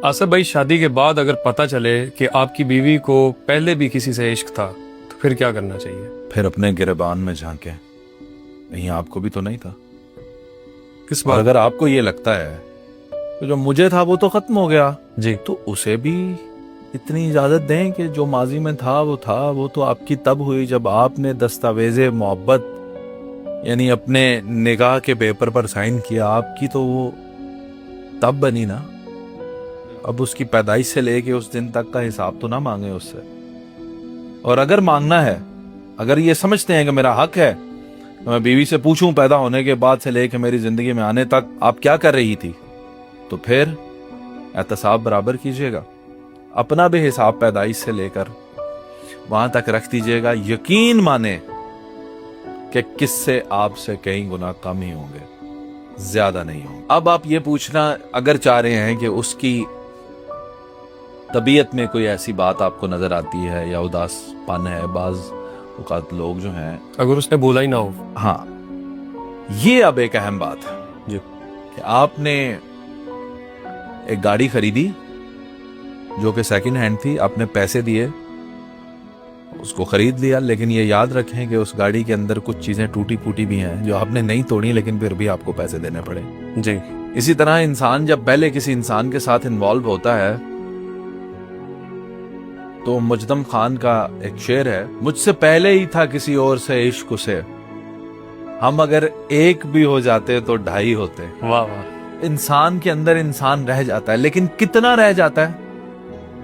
आसिफ भाई, शादी के बाद अगर पता चले कि आपकी बीवी को पहले भी किसी से इश्क था तो फिर क्या करना चाहिए? फिर अपने गिरबान में झांके, कहीं आपको भी तो नहीं था। किस और बात? अगर आपको ये लगता है तो जो मुझे था वो तो खत्म हो गया, जी, तो उसे भी इतनी इजाजत दें कि जो माजी में था वो तो आपकी तब हुई जब आपने दस्तावेज़े मोहब्बत यानी अपने निगाह के पेपर पर साइन किया। आपकी तो वो तब बनी ना। अब उसकी पैदाइश से लेके उस दिन तक का हिसाब तो ना मांगे उससे। और अगर मांगना है, अगर ये समझते हैं कि मेरा हक है, तो मैं बीवी से पूछूं पैदा होने के बाद से लेके मेरी जिंदगी में आने तक आप क्या कर रही थी, तो फिर एहतसाब बराबर कीजिएगा। अपना भी हिसाब पैदाइश से लेकर वहां तक रख दीजिएगा। यकीन माने कि किससे आपसे कई गुना कम ही होंगे, ज्यादा नहीं होंगे। अब आप ये पूछना अगर चाह रहे हैं कि उसकी तबीयत में कोई ऐसी बात आपको नजर आती है या उदासपन है, बाज औकात लोग जो हैं, अगर उसने बोला ही ना हो। हाँ, ये अब एक अहम बात है जी, कि आपने एक गाड़ी खरीदी जो कि सेकंड हैंड थी, आपने पैसे दिए, उसको खरीद लिया, लेकिन ये याद रखें कि उस गाड़ी के अंदर कुछ चीजें टूटी फूटी भी हैं जो आपने नहीं तोड़ी, लेकिन फिर भी आपको पैसे देने पड़े। जी, इसी तरह इंसान जब पहले किसी इंसान के साथ इन्वॉल्व होता है तो मुजदम खान का एक शेर है, मुझसे पहले ही था किसी और से इश्क उसे, हम अगर एक भी हो जाते तो ढाई होते। वाह वाह। इंसान के अंदर इंसान रह जाता है, लेकिन कितना रह जाता है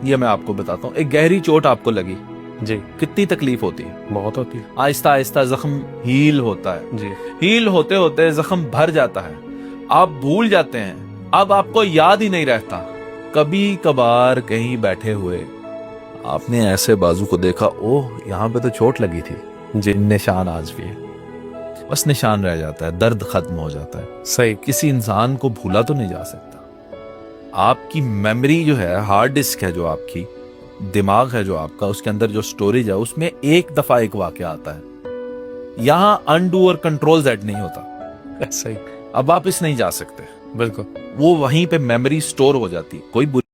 ये मैं आपको बताता हूँ। एक गहरी चोट आपको लगी, जी, कितनी तकलीफ होती है। बहुत होती है। आहिस्ता आहिस्ता जख्म हील होता है, जी, हील होते होते जख्म भर जाता है, आप भूल जाते हैं, अब आपको याद ही नहीं रहता। कभी कभार कहीं बैठे हुए आपने ऐसे बाजू को देखा, ओह यहाँ पे तो चोट लगी थी, जी, निशान आज भी है, बस निशान रह जाता है, दर्द खत्म हो जाता है। सही। किसी इंसान को भूला तो नहीं जा सकता। आपकी मेमोरी जो है, हार्ड डिस्क है जो आपकी, दिमाग है जो आपका, उसके अंदर जो स्टोरेज है उसमें एक दफा एक वाकया आता है। यहां अनडू और कंट्रोल जेड नहीं होता। सही। अब वापस नहीं जा सकते, बिल्कुल। वो वहीं पे मेमोरी स्टोर हो जाती है। कोई